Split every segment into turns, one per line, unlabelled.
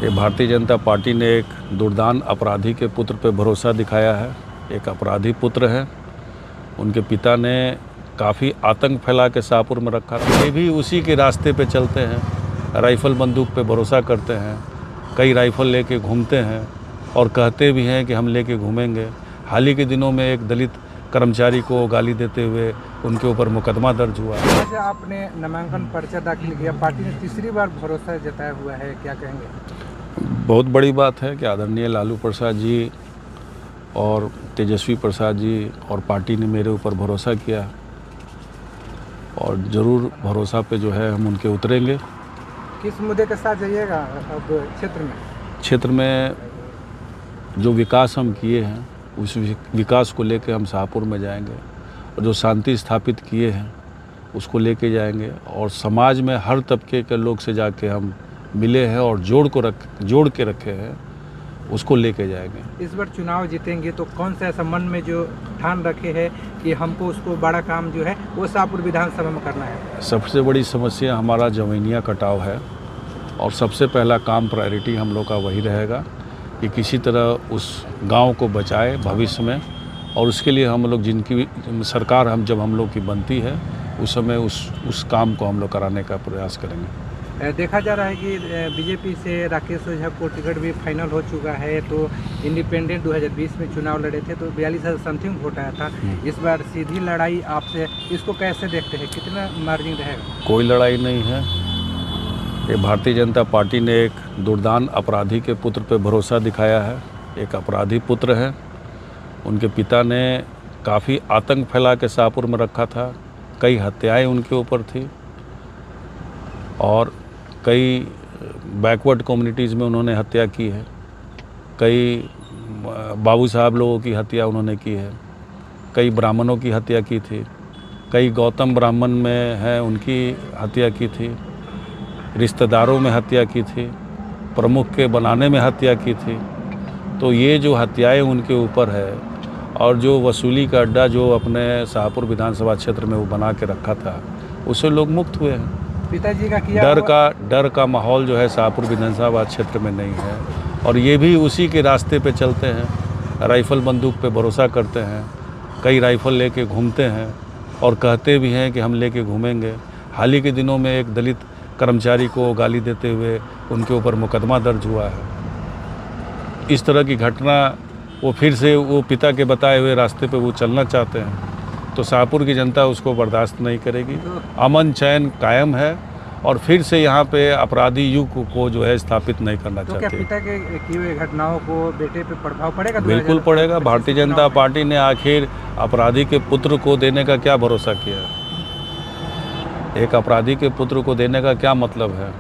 ये भारतीय जनता पार्टी ने एक दुर्दान अपराधी के पुत्र पे भरोसा दिखाया है। एक अपराधी पुत्र है, उनके पिता ने काफ़ी आतंक फैला के शाहपुर में रखा था। ये भी उसी के रास्ते पे चलते हैं, राइफ़ल बंदूक पे भरोसा करते हैं, कई राइफ़ल लेके घूमते हैं और कहते भी हैं कि हम लेके घूमेंगे। हाल ही के दिनों में एक दलित कर्मचारी को गाली देते हुए उनके ऊपर मुकदमा दर्ज हुआ।
आज आपने नामांकन पर्चा दाखिल किया, पार्टी ने तीसरी बार भरोसा जताया हुआ है, क्या कहेंगे?
बहुत बड़ी बात है कि आदरणीय लालू प्रसाद जी और तेजस्वी प्रसाद जी और पार्टी ने मेरे ऊपर भरोसा किया और ज़रूर भरोसा पे जो है हम उनके उतरेंगे।
किस मुद्दे के साथ जाइएगा अब
क्षेत्र में जो विकास हम किए हैं उस विकास को लेकर हम शाहपुर में जाएंगे और जो शांति स्थापित किए हैं उसको लेके जाएंगे और समाज में हर तबके के लोग से जाके हम मिले हैं और जोड़ के रखे हैं, उसको लेके जाएंगे।
इस बार चुनाव जीतेंगे तो कौन सा ऐसा मन में जो ठान रखे हैं कि हमको उसको बड़ा काम जो है वो शाहपुर विधानसभा में करना है?
सबसे बड़ी समस्या हमारा जमीनिया कटाव है और सबसे पहला काम प्रायोरिटी हम लोग का वही रहेगा कि किसी तरह उस गांव को बचाए भविष्य में, और उसके लिए हम लोग जिनकी सरकार जब हम लोग की बनती है उस समय उस काम को हम लोग कराने का प्रयास करेंगे।
देखा जा रहा है कि बीजेपी से राकेश ओझा को टिकट भी फाइनल हो चुका है, तो इंडिपेंडेंट 2020 में चुनाव लड़े थे तो 42,000 समथिंग वोट आया था। इस बार सीधी लड़ाई आपसे, इसको कैसे देखते हैं, कितना मार्जिन रहेगा?
कोई लड़ाई नहीं है। ये भारतीय जनता पार्टी ने एक दुर्दान अपराधी के पुत्र पे भरोसा दिखाया है। एक अपराधी पुत्र है, उनके पिता ने काफ़ी आतंक फैला के शाहपुर में रखा था, कई हत्याएं उनके ऊपर थी और कई बैकवर्ड कम्युनिटीज़ में उन्होंने हत्या की है, कई बाबू साहब लोगों की हत्या उन्होंने की है, कई ब्राह्मणों की हत्या की थी, कई गौतम ब्राह्मण में हैं उनकी हत्या की थी, रिश्तेदारों में हत्या की थी, प्रमुख के बनाने में हत्या की थी। तो ये जो हत्याएं उनके ऊपर है और जो वसूली का अड्डा जो अपने शाहपुर विधानसभा क्षेत्र में वो बना के रखा था, उससे लोग मुक्त हुए हैं।
पिताजी का किया
डर का माहौल जो है शाहपुर विधानसभा क्षेत्र में नहीं है और ये भी उसी के रास्ते पे चलते हैं, राइफ़ल बंदूक पे भरोसा करते हैं, कई राइफ़ल लेके घूमते हैं और कहते भी हैं कि हम लेके घूमेंगे। हाल ही के दिनों में एक दलित कर्मचारी को गाली देते हुए उनके ऊपर मुकदमा दर्ज हुआ है। इस तरह की घटना वो फिर से वो पिता के बताए हुए रास्ते पे वो चलना चाहते हैं तो शाहपुर की जनता उसको बर्दाश्त नहीं करेगी। अमन चैन कायम है और फिर से यहाँ पे अपराधी युग को जो है स्थापित नहीं करना
तो
चाहते।
क्या पिता के की हुई घटनाओं को बेटे पे प्रभाव पड़ेगा?
बिल्कुल पड़ेगा। भारतीय जनता पार्टी ने आखिर अपराधी के पुत्र को देने का क्या भरोसा किया है? एक अपराधी के पुत्र को देने का क्या मतलब है?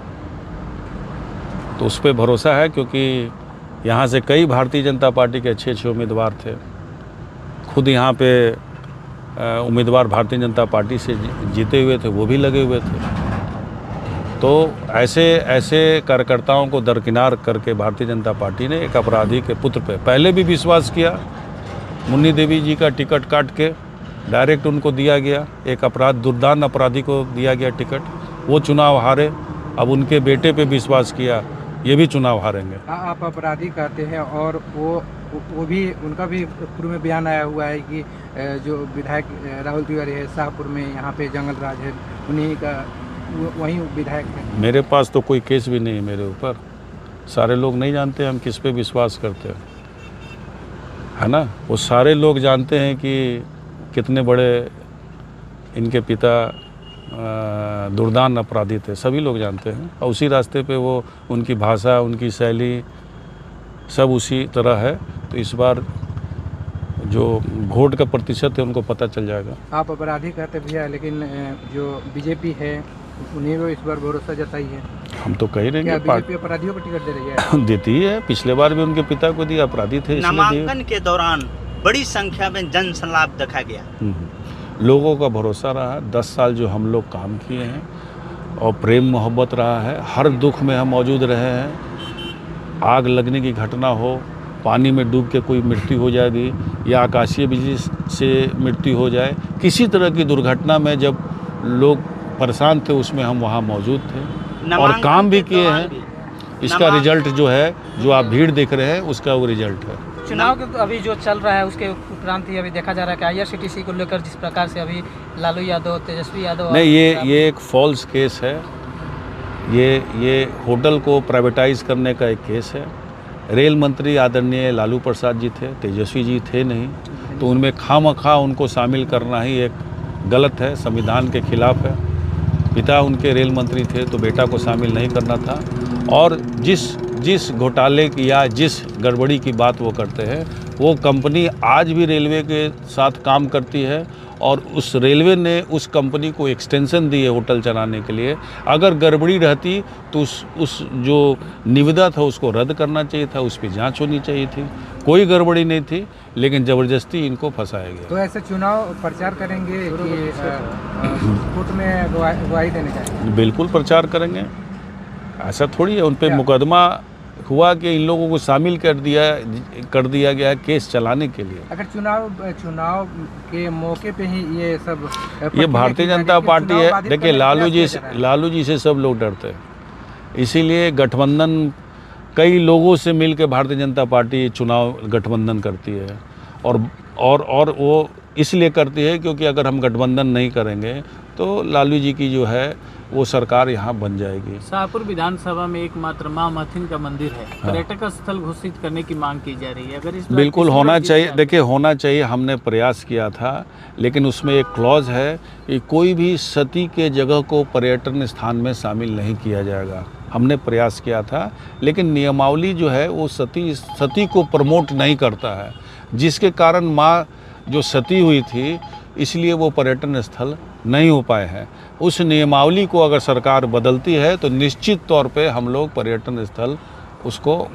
तो उस पर भरोसा है क्योंकि यहाँ से कई भारतीय जनता पार्टी के अच्छे उम्मीदवार थे। खुद यहाँ पे उम्मीदवार भारतीय जनता पार्टी से जीते हुए थे, वो भी लगे हुए थे। तो ऐसे कार्यकर्ताओं को दरकिनार करके भारतीय जनता पार्टी ने एक अपराधी के पुत्र पे पहले भी विश्वास किया। मुन्नी देवी जी का टिकट काट के डायरेक्ट उनको दिया गया, एक दुर्दान अपराधी को दिया गया टिकट, वो चुनाव हारे। अब उनके बेटे पे विश्वास किया, ये भी चुनाव हारेंगे।
आप अपराधी कहते हैं और वो भी उनका भी पूर्व में बयान आया हुआ है कि जो विधायक राहुल तिवारी है शाहपुर में, यहाँ पे जंगल राज है, उन्हीं का वहीं विधायक है।
मेरे पास तो कोई केस भी नहीं है मेरे ऊपर। सारे लोग नहीं जानते हम किस पे विश्वास करते हैं, है ना? वो सारे लोग जानते हैं कि कितने बड़े इनके पिता दुर्दान अपराधी थे, सभी लोग जानते हैं। और उसी रास्ते पे वो उनकी भाषा, उनकी शैली सब उसी तरह है। तो इस बार जो वोट का प्रतिशत है उनको पता चल जाएगा।
आप अपराधी कहते भैया, लेकिन जो बीजेपी है उन्हें वो इस बार भरोसा जताई है।
हम तो कह रहे हैं कि
बीजेपी अपराधियों को टिकट दे रही है?
देती है, पिछले बार भी उनके पिता को दिया, अपराधी थे।
नामांकन के दौरान बड़ी संख्या में जन सलाब देखा गया।
लोगों का भरोसा रहा। 10 साल जो हम लोग काम किए हैं और प्रेम मोहब्बत रहा है, हर दुख में हम मौजूद रहे हैं। आग लगने की घटना हो, पानी में डूब के कोई मृत्यु हो जाएगी या आकाशीय बिजली से मृत्यु हो जाए, किसी तरह की दुर्घटना में जब लोग परेशान थे उसमें हम वहाँ मौजूद थे और काम भी किए हैं। इसका रिजल्ट जो है, जो आप भीड़ देख रहे हैं, उसका वो रिजल्ट है।
चुनाव के तो अभी जो चल रहा है उसके उपरांत ही अभी देखा जा रहा है कि IRCTC को लेकर जिस प्रकार से अभी लालू यादव, तेजस्वी यादव
नहीं, ये एक फॉल्स केस है। ये होटल को प्राइवेटाइज करने का एक केस है। रेल मंत्री आदरणीय लालू प्रसाद जी थे, तेजस्वी जी थे नहीं, तो उनमें खामखा उनको शामिल करना ही एक गलत है, संविधान के खिलाफ है। पिता उनके रेल मंत्री थे तो बेटा को शामिल नहीं करना था। और जिस घोटाले की या जिस गड़बड़ी की बात वो करते हैं, वो कंपनी आज भी रेलवे के साथ काम करती है और उस रेलवे ने उस कंपनी को एक्सटेंशन दी है होटल चलाने के लिए। अगर गड़बड़ी रहती तो उस जो निविदा था उसको रद्द करना चाहिए था, उस पर जांच होनी चाहिए थी। कोई गड़बड़ी नहीं थी, लेकिन ज़बरदस्ती इनको फंसाया गया।
तो ऐसे चुनाव प्रचार करेंगे कि कोर्ट में गवाही देने जाएंगे?
बिल्कुल प्रचार करेंगे, ऐसा थोड़ी है। उन पर मुकदमा हुआ कि इन लोगों को शामिल कर दिया गया है केस चलाने के लिए।
अगर चुनाव के मौके पे ही ये सब
ये भारतीय जनता पार्टी है। देखिए, लालू जी से सब लोग डरते हैं, इसीलिए गठबंधन कई लोगों से मिल के भारतीय जनता पार्टी चुनाव गठबंधन करती है। और वो इसलिए करती है क्योंकि अगर हम गठबंधन नहीं करेंगे तो लालू जी की जो है वो सरकार यहाँ बन जाएगी।
शाहपुर विधानसभा में एकमात्र मां मथिन का मंदिर है, पर्यटक स्थल घोषित करने की मांग की जा रही है। अगर इस
बिल्कुल होना चाहिए। देखिए, होना चाहिए, हमने प्रयास किया था, लेकिन उसमें एक क्लॉज है कि कोई भी सती के जगह को पर्यटन स्थान में शामिल नहीं किया जाएगा। हमने प्रयास किया था, लेकिन नियमावली जो है वो सती को प्रमोट नहीं करता है, जिसके कारण माँ जो सती हुई थी इसलिए वो पर्यटन स्थल नहीं हो पाए हैं। उस नियमावली को अगर सरकार बदलती है तो निश्चित तौर पे हम लोग पर्यटन स्थल उसको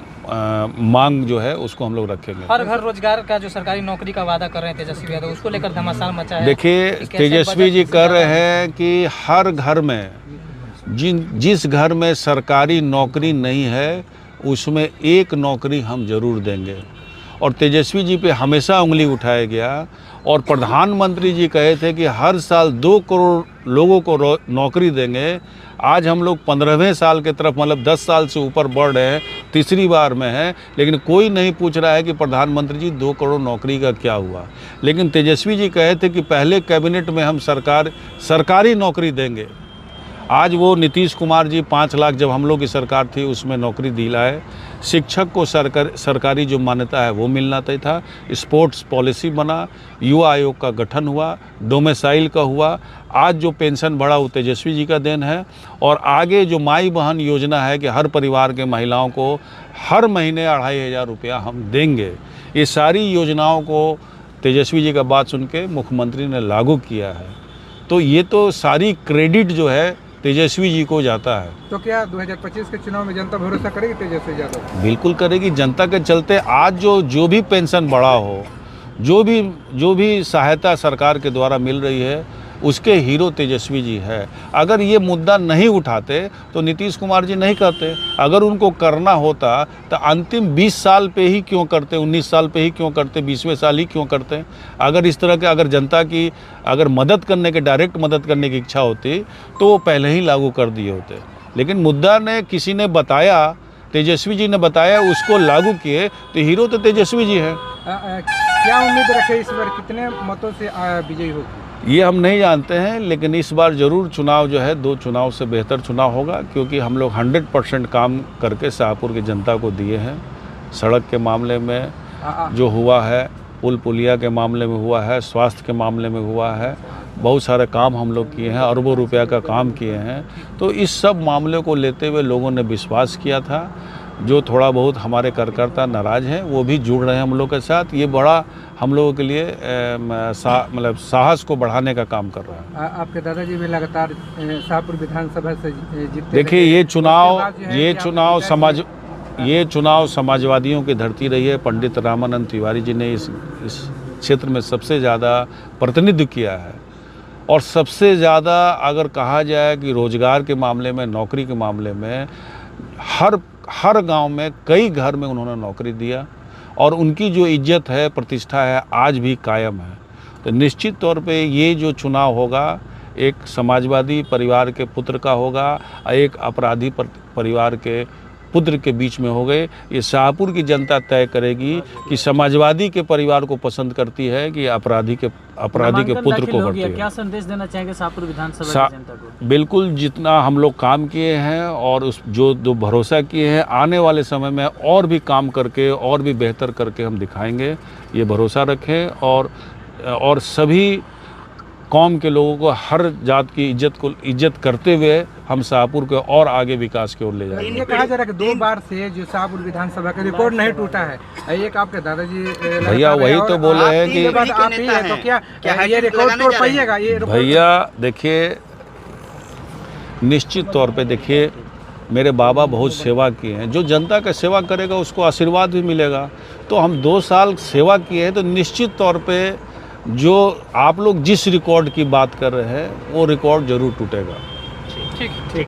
मांग जो है उसको हम लोग रखेंगे।
हर घर रोजगार का जो सरकारी नौकरी का वादा कर रहे हैं तेजस्वी यादव, उसको लेकर घमासान मचा है।
देखिए, तेजस्वी जी कह रहे हैं कि हर घर में जिस घर में सरकारी नौकरी नहीं है उसमें एक नौकरी हम जरूर देंगे। और तेजस्वी जी पे हमेशा उंगली उठाया गया और प्रधानमंत्री जी कहे थे कि हर साल 2 करोड़ लोगों को नौकरी देंगे। आज हम लोग 15वें साल के तरफ, मतलब 10 साल से ऊपर बढ़ रहे हैं, तीसरी बार में है, लेकिन कोई नहीं पूछ रहा है कि प्रधानमंत्री जी 2 करोड़ नौकरी का क्या हुआ। लेकिन तेजस्वी जी कहे थे कि पहले कैबिनेट में हम सरकारी नौकरी देंगे। आज वो नीतीश कुमार जी 5 लाख जब हम लोग की सरकार थी उसमें नौकरी दिलाए। शिक्षक को सरकारी जो मान्यता है वो मिलना तय था। स्पोर्ट्स पॉलिसी बना, युवा आयोग का गठन हुआ, डोमिसाइल का हुआ। आज जो पेंशन बढ़ा वो तेजस्वी जी का देन है। और आगे जो माई बहन योजना है कि हर परिवार के महिलाओं को हर महीने 2500 रुपया हम देंगे, ये सारी योजनाओं को तेजस्वी जी का बात सुन के मुख्यमंत्री ने लागू किया है। तो ये तो सारी क्रेडिट जो है तेजस्वी जी को जाता है।
तो क्या 2025 के चुनाव में जनता भरोसा करेगी तेजस्वी यादव?
बिल्कुल करेगी। जनता के चलते आज जो भी पेंशन बढ़ा हो, जो भी सहायता सरकार के द्वारा मिल रही है, उसके हीरो तेजस्वी जी है। अगर ये मुद्दा नहीं उठाते तो नीतीश कुमार जी नहीं करते। अगर उनको करना होता तो अंतिम 20 साल पे ही क्यों करते, 19 साल पे ही क्यों करते, 20वें साल ही क्यों करते। अगर इस तरह के अगर जनता की अगर मदद करने के, डायरेक्ट मदद करने की इच्छा होती तो वो पहले ही लागू कर दिए होते। लेकिन मुद्दा ने किसी ने बताया, तेजस्वी जी ने बताया, उसको लागू किए, तो हीरो तो तेजस्वी जी हैं।
क्या उम्मीद रखे इस बार कितने मतों से विजयी होगी?
ये हम नहीं जानते हैं, लेकिन इस बार ज़रूर चुनाव जो है 2 चुनाव से बेहतर चुनाव होगा, क्योंकि हम लोग 100% काम करके शाहपुर की जनता को दिए हैं। सड़क के मामले में जो हुआ है, पुल पुलिया के मामले में हुआ है, स्वास्थ्य के मामले में हुआ है, बहुत सारे काम हम लोग किए हैं, अरबों रुपया का काम किए हैं। तो इस सब मामले को लेते हुए लोगों ने विश्वास किया था। जो थोड़ा बहुत हमारे कार्यकर्ता नाराज़ हैं वो भी जुड़ रहे हैं हम लोग के साथ। ये बड़ा हम लोगों के लिए मतलब साहस को बढ़ाने का काम कर रहा है।
आपके दादाजी भी लगातार शाहपुर विधानसभा से जीतते।
देखिए, ये चुनाव समाजवादियों की धरती रही है। पंडित रामानंद तिवारी जी ने इस क्षेत्र में सबसे ज़्यादा प्रतिनिधित्व किया है। और सबसे ज़्यादा अगर कहा जाए कि रोज़गार के मामले में, नौकरी के मामले में, हर गांव में, कई घर में उन्होंने नौकरी दिया। और उनकी जो इज्जत है, प्रतिष्ठा है, आज भी कायम है। तो निश्चित तौर पे ये जो चुनाव होगा एक समाजवादी परिवार के पुत्र का होगा, एक अपराधी परिवार के पुत्र के बीच में हो गए। ये शाहपुर की जनता तय करेगी कि समाजवादी के परिवार को पसंद करती है कि अपराधी के पुत्र को करती है।
क्या संदेश देना चाहेंगे शाहपुर विधानसभा की जनता को?
बिल्कुल, जितना हम लोग काम किए हैं और उस जो भरोसा किए हैं, आने वाले समय में और भी काम करके और भी बेहतर करके हम दिखाएंगे। ये भरोसा रखें और सभी कौम के लोगों को हर जात की इज्जत करते हुए हम शाहपुर को और आगे विकास की ओर ले जाएंगे।
ये कहा जा रहा है कि 2 बार से जो शाहपुर विधानसभा का रिकॉर्ड नहीं टूटा है। एक आपके दादाजी
भैया वही तो बोले हैं कि
आप ही है, तो क्या ये रिकॉर्ड तोड़ पाइएगा? ये
भैया देखिए, निश्चित तौर पे देखिए, मेरे बाबा बहुत सेवा किए हैं। जो जनता का सेवा करेगा उसको आशीर्वाद भी मिलेगा। तो हम 2 साल सेवा किए हैं, तो निश्चित तौर पे जो आप लोग जिस रिकॉर्ड की बात कर रहे हैं वो रिकॉर्ड जरूर टूटेगा।
ठीक।